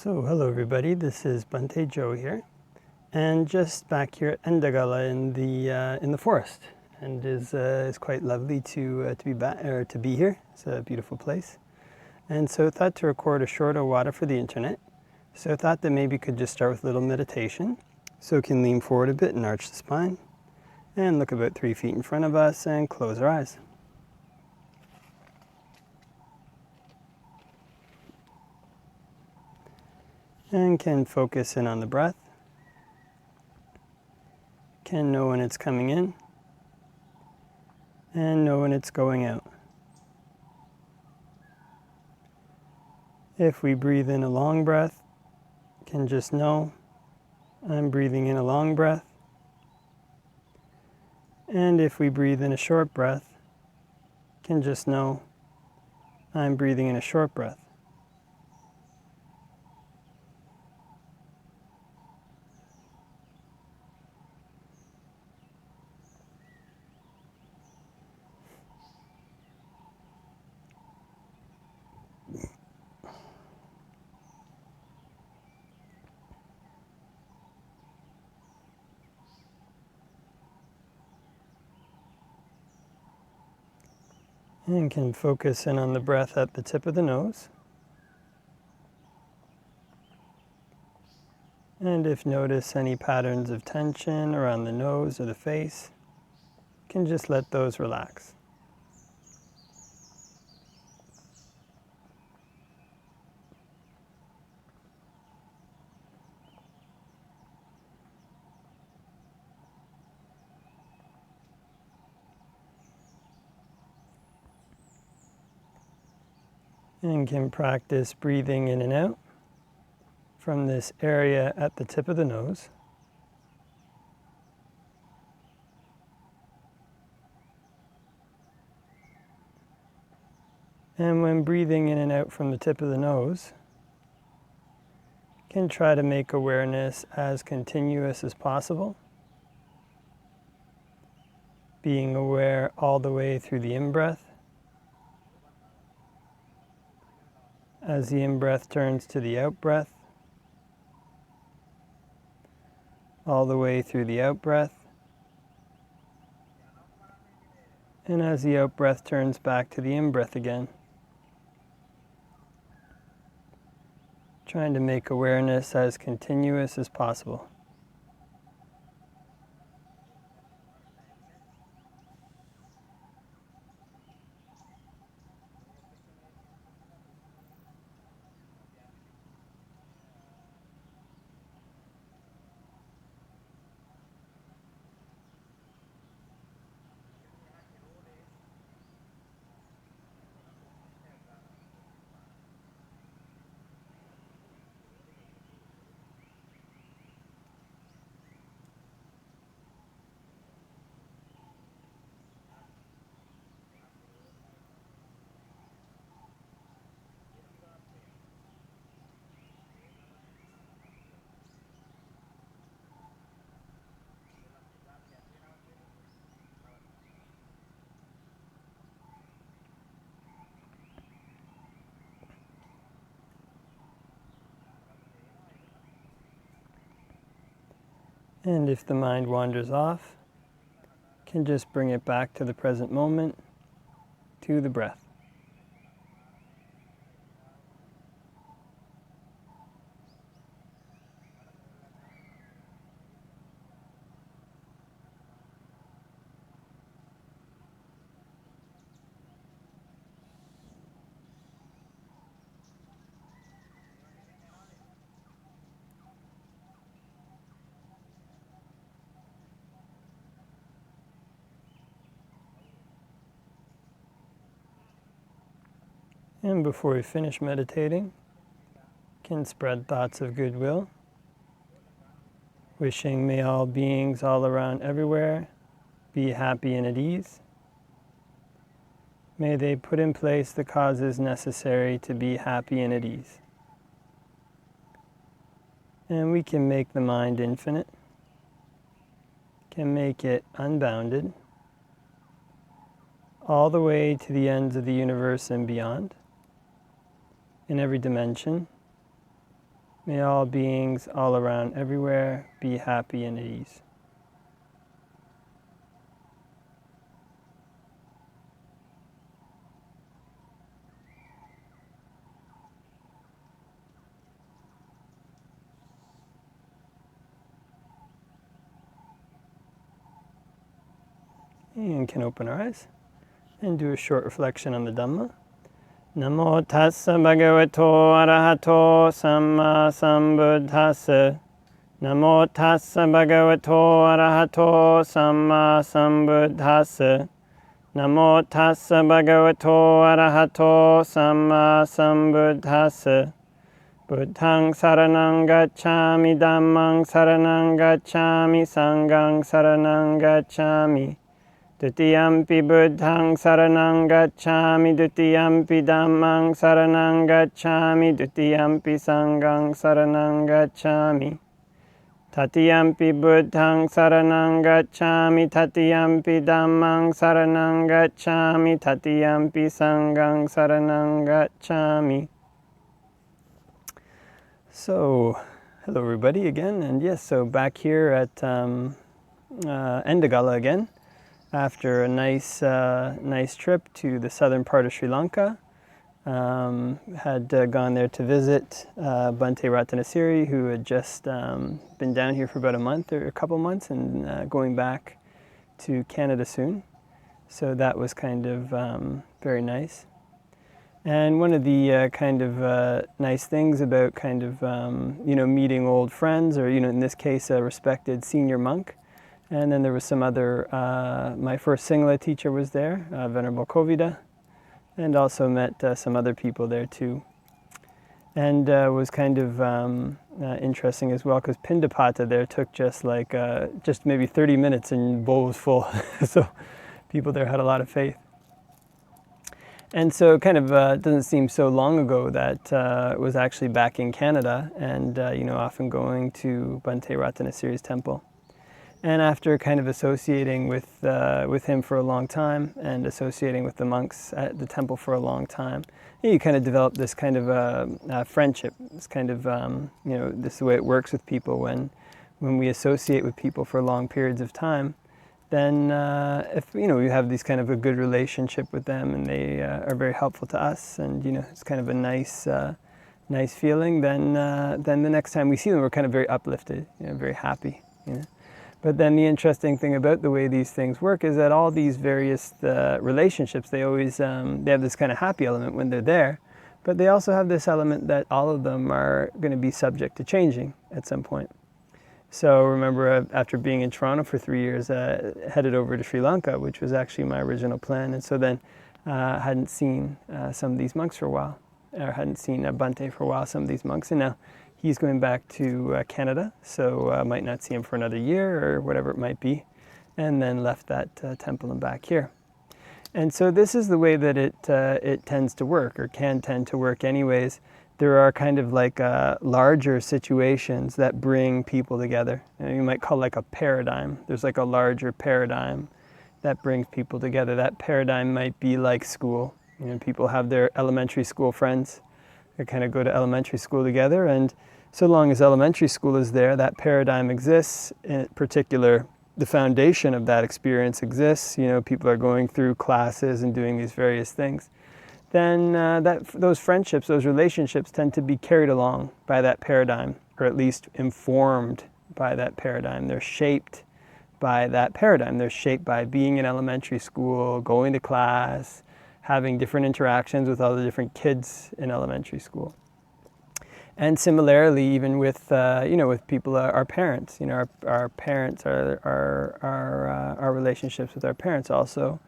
So hello everybody, this is Bhante Joe here, and just back here at Endagala in the forest, and is quite lovely to be back or to be here. It's a beautiful place, and so I thought to record a short Awada for the internet. So I thought that maybe could just start with a little meditation, so we can lean forward a bit and arch the spine, and look about 3 feet in front of us, and close our eyes. And can focus in on the breath. Can know when it's coming in and know when it's going out. If we breathe in a long breath, can just know I'm breathing in a long breath. And if we breathe in a short breath, can just know I'm breathing in a short breath. And can focus in on the breath at the tip of the nose. And if notice any patterns of tension around the nose or the face, can just let those relax. And can practice breathing in and out from this area at the tip of the nose. And when breathing in and out from the tip of the nose, can try to make awareness as continuous as possible, being aware all the way through the in-breath. As the in-breath turns to the out-breath, all the way through the out-breath, and as the out-breath turns back to the in-breath again. Trying to make awareness as continuous as possible. And if the mind wanders off, can just bring it back to the present moment, to the breath. And before we finish meditating, can spread thoughts of goodwill, wishing may all beings all around everywhere be happy and at ease. May they put in place the causes necessary to be happy and at ease. And we can make the mind infinite, can make it unbounded, all the way to the ends of the universe and beyond, in every dimension, May all beings all around everywhere be happy and at ease. And can open our eyes and do a short reflection on the Dhamma. Namo tassa bhagavato arahato samma sambuddhassa. Namo tassa bhagavato arahato samma sambuddhassa. Namo tassa bhagavato arahato samma sambuddhassa. Buddhaং saranang gacchami, Dhammang saranang gacchami, Sanghang saranang gacchami. Dutiyampi buddhaং saranang gacchami, Dutiyampi dhammang saranang gacchami, Dutiyampi sanghang saranang gacchami. Tatiyampi buddhaং saranang gacchami, Tatiyampi dhammang saranang gacchami, Tatiyampi sanghang saranang gacchami. So, hello everybody again, and yes, so back here at Endagala again, after a nice trip to the southern part of Sri Lanka. Had gone there to visit Bhante Ratanasiri, who had just been down here for about a month or a couple months, and going back to Canada soon. So that was kind of very nice. And one of the nice things about meeting old friends, or in this case a respected senior monk. And then there was some other, my first Singla teacher was there, Venerable Kovida, and also met some other people there too. And was kind of interesting as well, because Pindapata there took just maybe 30 minutes and the bowl was full. So people there had a lot of faith. And so it kind of doesn't seem so long ago that it was actually back in Canada, and often going to Bhante Ratanasiri's temple. And after kind of associating with him for a long time, and associating with the monks at the temple for a long time, you kind of develop this kind of friendship. This kind of this is the way it works with people when we associate with people for long periods of time. Then if we have these kind of a good relationship with them, and they are very helpful to us, and it's kind of a nice feeling. Then the next time we see them, we're kind of very uplifted, very happy. But then the interesting thing about the way these things work is that all these various relationships, they always they have this kind of happy element when they're there, but they also have this element that all of them are going to be subject to changing at some point. So remember, after being in Toronto for 3 years, headed over to Sri Lanka, which was actually my original plan. And so then hadn't seen some of these monks for a while, or hadn't seen Bhante for a while, some of these monks. And now he's going back to Canada, so I might not see him for another year or whatever it might be, and then left that temple and back here. And so this is the way that it tends to work, or can tend to work anyways. There are kind of like larger situations that bring people together. You might call it like a paradigm. There's like a larger paradigm that brings people together. That paradigm might be like school. People have their elementary school friends. They kind of go to elementary school together, and so long as elementary school is there, that paradigm exists. In particular, the foundation of that experience exists. People are going through classes and doing these various things. Then those friendships, those relationships tend to be carried along by that paradigm, or at least informed by that paradigm. They're shaped by that paradigm. They're shaped by being in elementary school, going to class, having different interactions with all the different kids in elementary school. And similarly, even with with people, our parents, our parents, our relationships with our parents also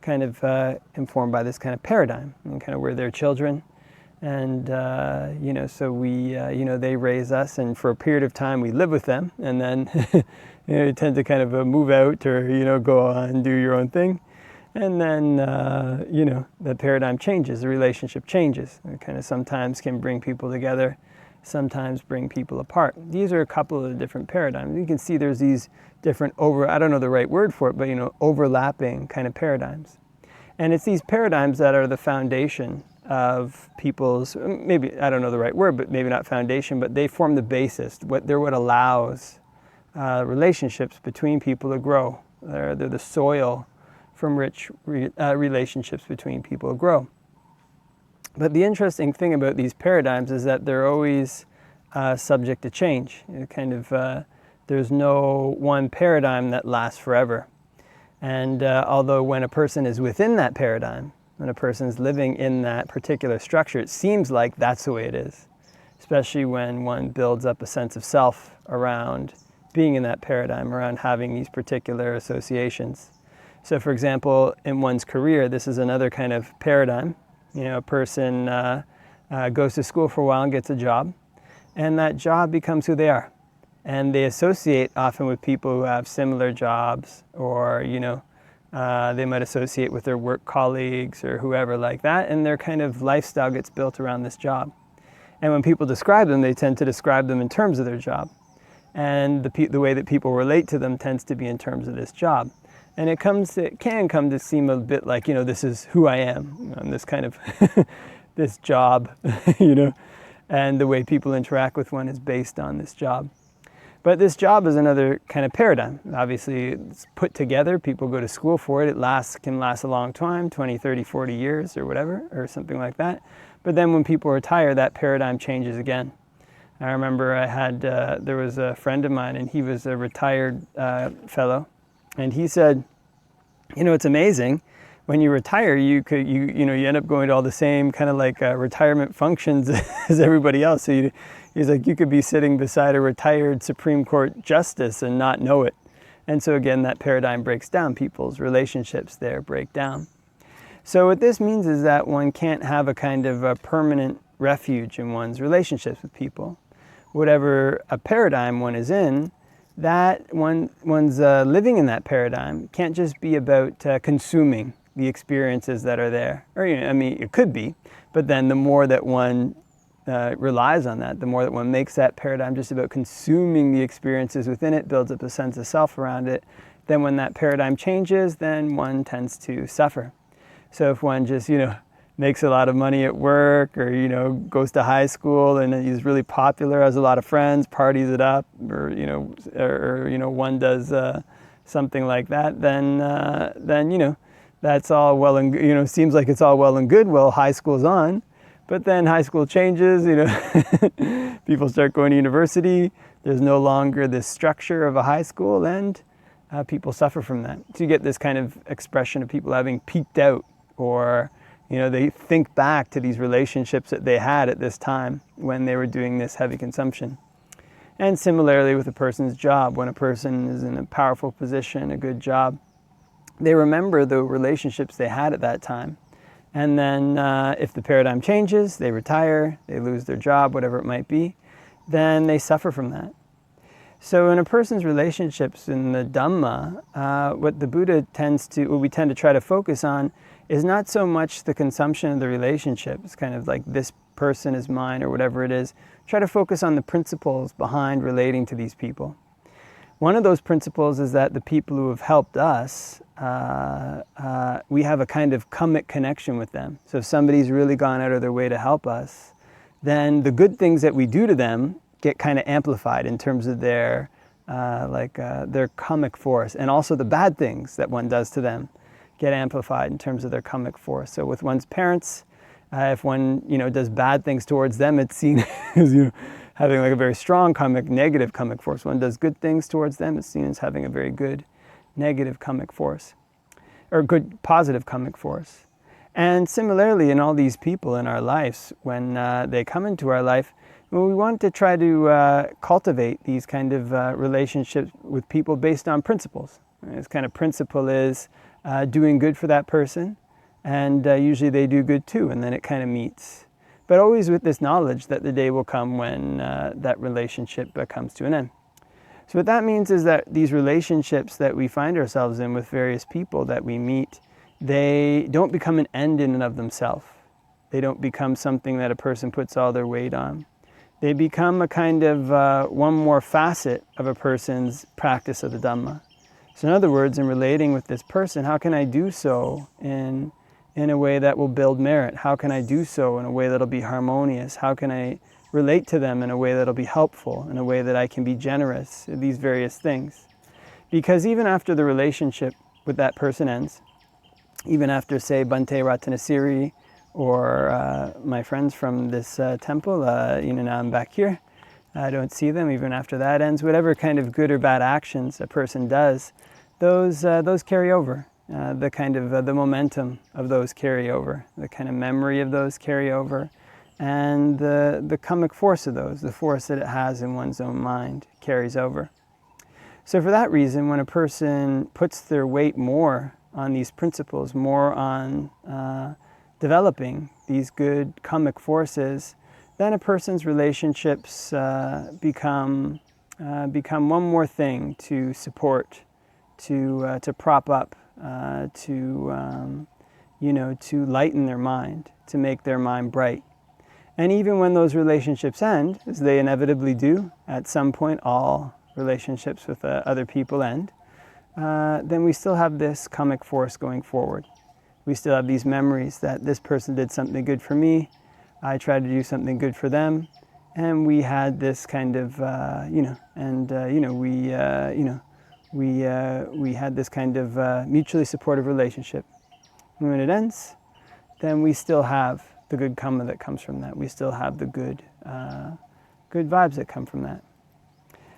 kind of informed by this kind of paradigm, and kind of we're their children, and so we they raise us, and for a period of time we live with them, and then you tend to kind of move out, or go on and do your own thing, and then the paradigm changes, the relationship changes. It kind of sometimes can bring people together, sometimes bring people apart. These are a couple of the different paradigms. You can see there's these different I don't know the right word for it, but overlapping kind of paradigms. And it's these paradigms that are the foundation of people's, maybe, I don't know the right word, but maybe not foundation, but they form the basis. They're what allows relationships between people to grow. They're the soil from which relationships between people grow. But the interesting thing about these paradigms is that they're always subject to change. There's no one paradigm that lasts forever. And although when a person is within that paradigm, when a person's living in that particular structure, it seems like that's the way it is, especially when one builds up a sense of self around being in that paradigm, around having these particular associations. So for example, in one's career, this is another kind of paradigm. A person goes to school for a while and gets a job, and that job becomes who they are. And they associate often with people who have similar jobs, or, they might associate with their work colleagues or whoever like that, and their kind of lifestyle gets built around this job. And when people describe them, they tend to describe them in terms of their job. And the way that people relate to them tends to be in terms of this job. And it can come to seem a bit like, this is who I am, and this kind of, this job, and the way people interact with one is based on this job. But this job is another kind of paradigm. Obviously, it's put together, people go to school for it, can last a long time, 20, 30, 40 years or whatever, or something like that. But then when people retire, that paradigm changes again. I remember there was a friend of mine, and he was a retired fellow. And he said, it's amazing. When you retire, you end up going to all the same kind of like retirement functions as everybody else. So he's like, you could be sitting beside a retired Supreme Court justice and not know it. And so again, that paradigm breaks down. People's relationships there break down. So what this means is that one can't have a kind of a permanent refuge in one's relationships with people. Whatever a paradigm one is in, that one's living in that paradigm can't just be about consuming the experiences that are there. Or, it could be, but then the more that one relies on that, the more that one makes that paradigm just about consuming the experiences within it, builds up a sense of self around it, then when that paradigm changes, then one tends to suffer. So if one just, makes a lot of money at work, or goes to high school and he's really popular, has a lot of friends, parties it up, or one does something like that, then that's all well and seems like it's all well and good. Well, high school's on, but then high school changes. People start going to university. There's no longer this structure of a high school, and people suffer from that. So you get this kind of expression of people having peaked out, or they think back to these relationships that they had at this time when they were doing this heavy consumption. And similarly with a person's job, when a person is in a powerful position, a good job, they remember the relationships they had at that time. And then if the paradigm changes, they retire, they lose their job, whatever it might be, then they suffer from that. So in a person's relationships in the Dhamma, what we tend to try to focus on is not so much the consumption of the relationship. It's kind of like this person is mine or whatever it is. Try to focus on the principles behind relating to these people. One of those principles is that the people who have helped us, we have a kind of karmic connection with them. So if somebody's really gone out of their way to help us, then the good things that we do to them get kind of amplified in terms of their karmic force, and also the bad things that one does to them get amplified in terms of their karmic force. So with one's parents, if one does bad things towards them, it's seen as having like a very strong negative karmic force. One does good things towards them, it's seen as having a very good negative karmic force, or good positive karmic force. And similarly, in all these people in our lives, when they come into our life, we want to try to cultivate these kind of relationships with people based on principles. This kind of principle is doing good for that person, and usually they do good too, and then it kind of meets. But always with this knowledge that the day will come when that relationship comes to an end. So what that means is that these relationships that we find ourselves in with various people that we meet, they don't become an end in and of themselves. They don't become something that a person puts all their weight on. They become a kind of one more facet of a person's practice of the Dhamma. So in other words, in relating with this person, how can I do so in in a way that will build merit? How can I do so in a way that'll be harmonious? How can I relate to them in a way that'll be helpful, in a way that I can be generous? These various things. Because even after the relationship with that person ends, even after, say, Bhante Ratanasiri or my friends from this temple, now I'm back here, I don't see them, even after that ends, whatever kind of good or bad actions a person does, those carry over. The kind of the momentum of those carry over, the kind of memory of those carry over, and the karmic force of those, the force that it has in one's own mind, carries over. So for that reason, when a person puts their weight more on these principles, more on developing these good karmic forces, then a person's relationships become one more thing to support, to prop up, to lighten their mind, to make their mind bright. And even when those relationships end, as they inevitably do, at some point all relationships with other people end, then we still have this karmic force going forward. We still have these memories that this person did something good for me, I tried to do something good for them, and we had this kind of, we had this kind of mutually supportive relationship. And when it ends, then we still have the good karma that comes from that. We still have the good vibes that come from that.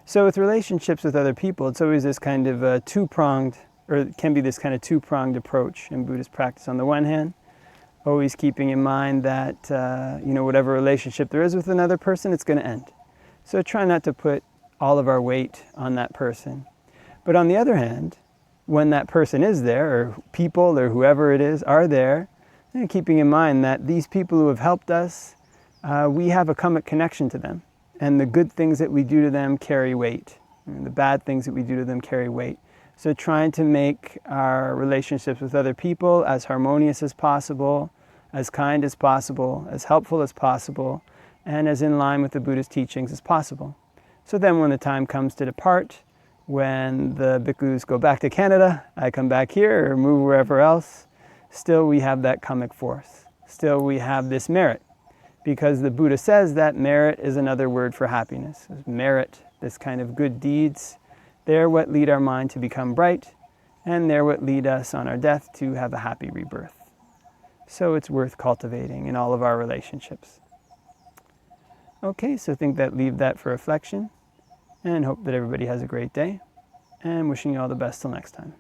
So with relationships with other people, it's always this kind of two-pronged, or it can be this kind of two-pronged approach in Buddhist practice. On the one hand, always keeping in mind that, whatever relationship there is with another person, it's going to end. So try not to put all of our weight on that person. But on the other hand, when that person is there, or people, or whoever it is, are there, and keeping in mind that these people who have helped us, we have a karmic connection to them. And the good things that we do to them carry weight. And the bad things that we do to them carry weight. So trying to make our relationships with other people as harmonious as possible, as kind as possible, as helpful as possible, and as in line with the Buddhist teachings as possible. So then when the time comes to depart, when the bhikkhus go back to Canada, I come back here or move wherever else, still we have that karmic force. Still we have this merit. Because the Buddha says that merit is another word for happiness. Merit, this kind of good deeds, they're what lead our mind to become bright, and they're what lead us on our death to have a happy rebirth. So it's worth cultivating in all of our relationships. Okay, so leave that for reflection, and hope that everybody has a great day, and wishing you all the best till next time.